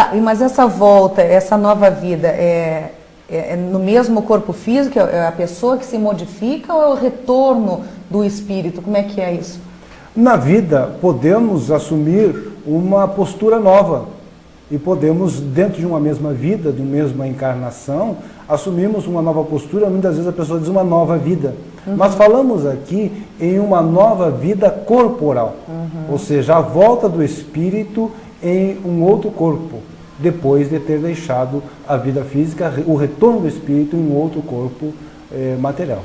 Tá, mas essa volta, essa nova vida, é no mesmo corpo físico? É a pessoa que se modifica ou é o retorno do espírito? Como é que é isso? Na vida, podemos assumir uma postura nova. E podemos, dentro de uma mesma vida, de uma mesma encarnação, assumirmos uma nova postura. Muitas vezes a pessoa diz uma nova vida. Mas falamos aqui em uma nova vida corporal. Ou seja, a volta do espírito em um outro corpo, depois de ter deixado a vida física, o retorno do espírito em um outro corpo material.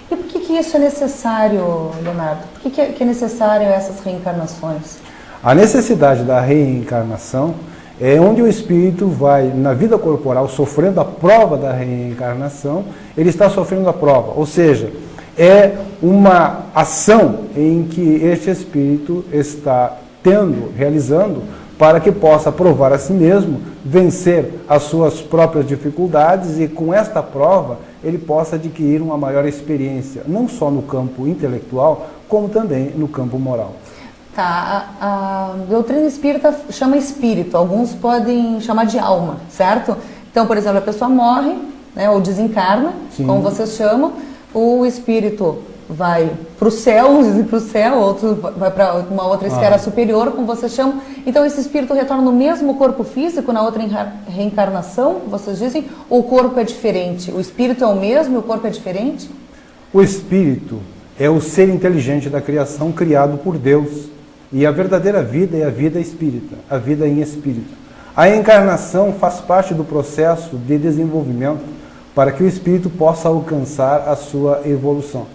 E por que isso é necessário, Leonardo? Por que é necessário essas reencarnações? A necessidade da reencarnação é onde o espírito vai, na vida corporal, sofrendo a prova da reencarnação, ele está sofrendo a prova. Ou seja, é uma ação em que este espírito está realizando, para que possa provar a si mesmo, vencer as suas próprias dificuldades e com esta prova ele possa adquirir uma maior experiência, não só no campo intelectual, como também no campo moral. Tá, a doutrina espírita chama espírito, alguns podem chamar de alma, certo? Então, por exemplo, a pessoa morre, né, ou desencarna, sim, como vocês chamam, o espírito vai para o céu, uns dizem para o céu, outros vai para uma outra esfera superior, como vocês chamam. Então esse espírito retorna no mesmo corpo físico, na outra reencarnação, vocês dizem, ou o corpo é diferente? O espírito é o mesmo e o corpo é diferente? O espírito é o ser inteligente da criação criado por Deus. E a verdadeira vida é a vida espírita, a vida em espírito. A encarnação faz parte do processo de desenvolvimento para que o espírito possa alcançar a sua evolução.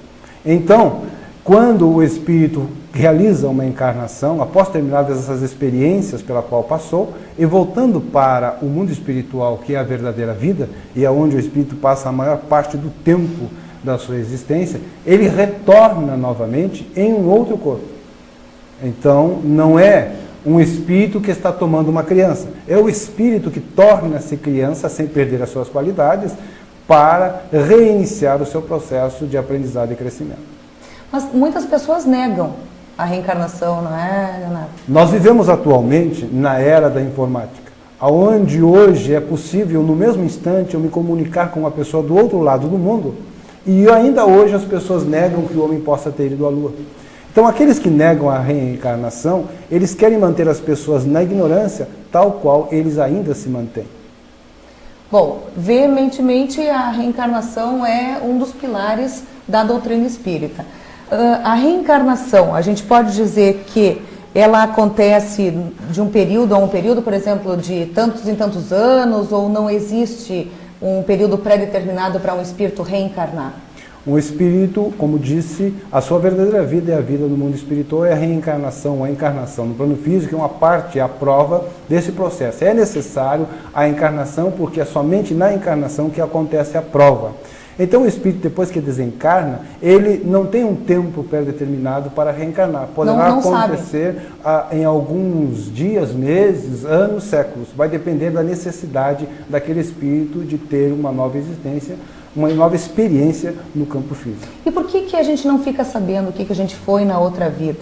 Então, quando o espírito realiza uma encarnação, após terminadas essas experiências pela qual passou, e voltando para o mundo espiritual, que é a verdadeira vida, e é onde o espírito passa a maior parte do tempo da sua existência, ele retorna novamente em um outro corpo. Então, não é um espírito que está tomando uma criança, é o espírito que torna-se criança sem perder as suas qualidades, para reiniciar o seu processo de aprendizado e crescimento. Mas muitas pessoas negam a reencarnação, não é, Leonardo? Nós vivemos atualmente na era da informática, onde hoje é possível, no mesmo instante, eu me comunicar com uma pessoa do outro lado do mundo, e ainda hoje as pessoas negam que o homem possa ter ido à Lua. Então, aqueles que negam a reencarnação, eles querem manter as pessoas na ignorância, tal qual eles ainda se mantêm. Bom, veementemente a reencarnação é um dos pilares da doutrina espírita. A reencarnação, a gente pode dizer que ela acontece de um período a um período, por exemplo, de tantos em tantos anos, ou não existe um período pré-determinado para um espírito reencarnar? Um espírito, como disse, a sua verdadeira vida é a vida no mundo espiritual, é a reencarnação, a encarnação. No plano físico é uma parte, é a prova desse processo. É necessário a encarnação, porque é somente na encarnação que acontece a prova. Então o espírito, depois que desencarna, ele não tem um tempo pré-determinado para reencarnar. Poderá acontecer em alguns dias, meses, anos, séculos. Vai depender da necessidade daquele espírito de ter uma nova existência, uma nova experiência no campo físico. E por que a gente não fica sabendo o que a gente foi na outra vida?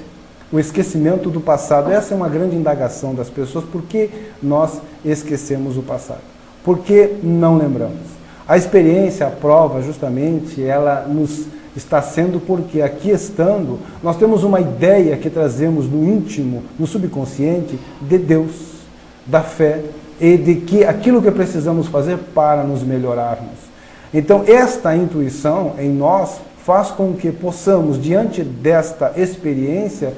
O esquecimento do passado, essa é uma grande indagação das pessoas. Por que nós esquecemos o passado? Por que não lembramos? A experiência, a prova, justamente, ela nos está sendo porque aqui estando, nós temos uma ideia que trazemos no íntimo, no subconsciente, de Deus, da fé e de que aquilo que precisamos fazer para nos melhorarmos. Então, esta intuição em nós faz com que possamos, diante desta experiência,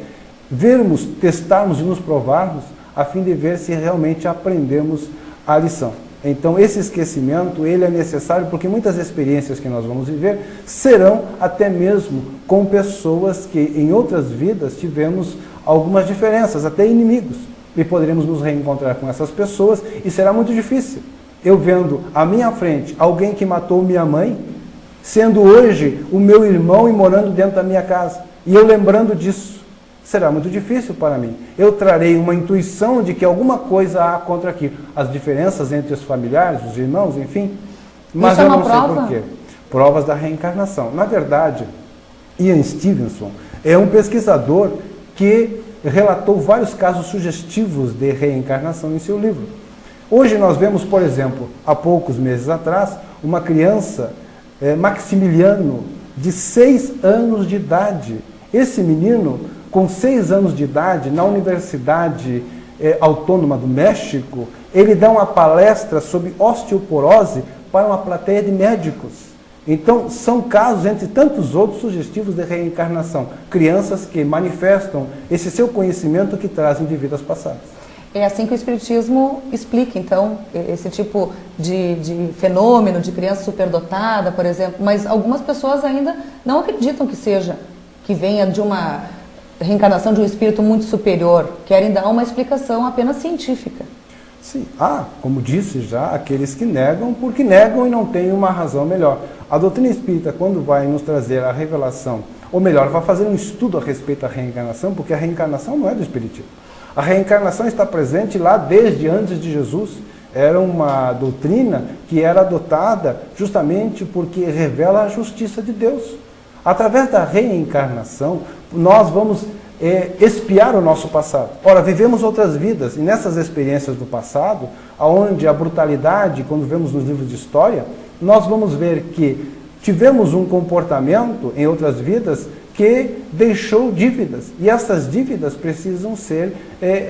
vermos, testarmos e nos provarmos, a fim de ver se realmente aprendemos a lição. Então, esse esquecimento, ele é necessário porque muitas experiências que nós vamos viver serão até mesmo com pessoas que em outras vidas tivemos algumas diferenças, até inimigos. E poderemos nos reencontrar com essas pessoas e será muito difícil. Eu vendo à minha frente alguém que matou minha mãe, sendo hoje o meu irmão e morando dentro da minha casa, e eu lembrando disso, será muito difícil para mim. Eu trarei uma intuição de que alguma coisa há contra aquilo. As diferenças entre os familiares, os irmãos, enfim, mas eu não sei por quê. Provas da reencarnação. Na verdade, Ian Stevenson é um pesquisador que relatou vários casos sugestivos de reencarnação em seu livro. Hoje nós vemos, por exemplo, há poucos meses atrás, uma criança, Maximiliano, de 6 anos de idade. Esse menino, com 6 anos de idade, na Universidade Autônoma do México, ele dá uma palestra sobre osteoporose para uma plateia de médicos. Então, são casos, entre tantos outros, sugestivos de reencarnação. Crianças que manifestam esse seu conhecimento que trazem de vidas passadas. É assim que o Espiritismo explica, então, esse tipo de fenômeno de criança superdotada, por exemplo. Mas algumas pessoas ainda não acreditam que venha de uma reencarnação de um espírito muito superior. Querem dar uma explicação apenas científica. Sim, como disse já, aqueles que negam, porque negam e não têm uma razão melhor. A doutrina espírita, quando vai nos trazer a revelação, ou melhor, vai fazer um estudo a respeito da reencarnação, porque a reencarnação não é do espiritismo. A reencarnação está presente lá desde antes de Jesus. Era uma doutrina que era adotada justamente porque revela a justiça de Deus. Através da reencarnação, nós vamos expiar o nosso passado. Ora, vivemos outras vidas, e nessas experiências do passado, onde a brutalidade, quando vemos nos livros de história, nós vamos ver que tivemos um comportamento em outras vidas que deixou dívidas, e essas dívidas precisam ser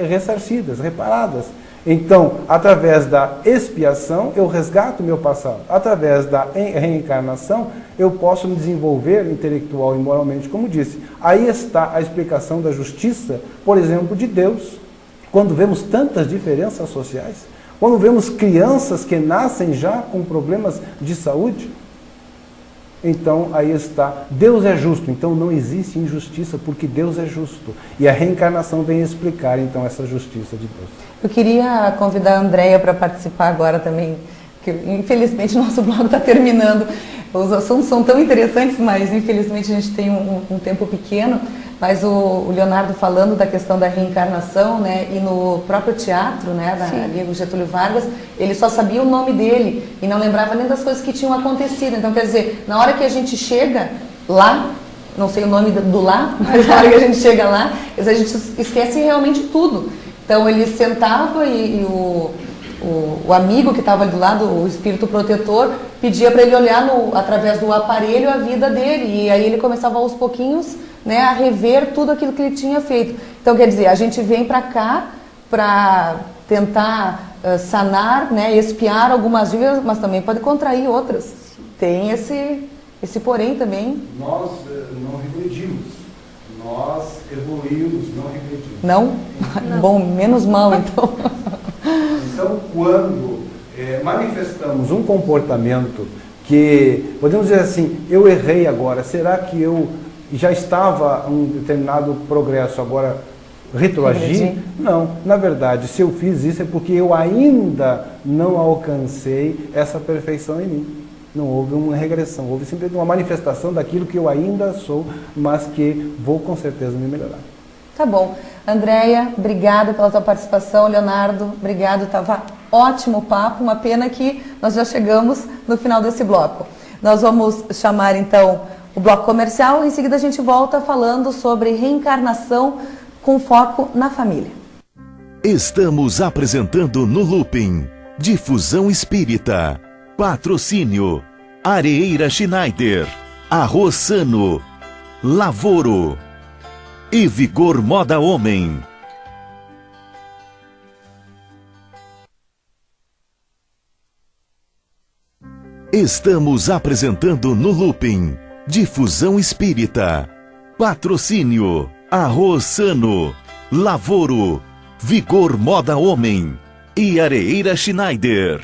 ressarcidas, reparadas. Então, através da expiação, eu resgato o meu passado. Através da reencarnação, eu posso me desenvolver intelectual e moralmente, como disse. Aí está a explicação da justiça, por exemplo, de Deus. Quando vemos tantas diferenças sociais, quando vemos crianças que nascem já com problemas de saúde, então aí está. Deus é justo, então não existe injustiça, porque Deus é justo. E a reencarnação vem explicar, então, essa justiça de Deus. Eu queria convidar a Andréia para participar agora também, que infelizmente o nosso blog está terminando. Os assuntos são tão interessantes, mas infelizmente a gente tem um tempo pequeno. Mas o Leonardo falando da questão da reencarnação, né, e no próprio teatro, né, ali no Getúlio Vargas, ele só sabia o nome dele e não lembrava nem das coisas que tinham acontecido. Então, quer dizer, na hora que a gente chega lá, não sei o nome do lá, mas na hora que a gente chega lá, a gente esquece realmente tudo. Então ele sentava e o amigo que estava ali do lado, o espírito protetor, pedia para ele olhar através do aparelho a vida dele. E aí ele começava aos pouquinhos, né, a rever tudo aquilo que ele tinha feito. Então, quer dizer, a gente vem para cá para tentar sanar, né, expiar algumas dívidas, mas também pode contrair outras. Tem esse porém também. Nós não regredimos, nós evoluímos, não regredimos. Não? Bom, menos mal então. Então, quando manifestamos um comportamento que, podemos dizer assim, eu errei agora, será que eu já estava um determinado progresso, agora retroagir? Não, na verdade, se eu fiz isso é porque eu ainda não alcancei essa perfeição em mim. Não houve uma regressão, houve simplesmente uma manifestação daquilo que eu ainda sou, mas que vou com certeza me melhorar. Tá bom. Andréia, obrigada pela tua participação. Leonardo, obrigado, estava ótimo o papo, uma pena que nós já chegamos no final desse bloco. Nós vamos chamar então o bloco comercial, em seguida a gente volta falando sobre reencarnação com foco na família. Estamos apresentando no Looping Difusão Espírita. Patrocínio Areeira Schneider, Arroz Sano, Lavoro e Vigor Moda Homem. Estamos apresentando no Looping Difusão Espírita. Patrocínio Arroz Sano, Lavoro, Vigor Moda Homem e Areeira Schneider.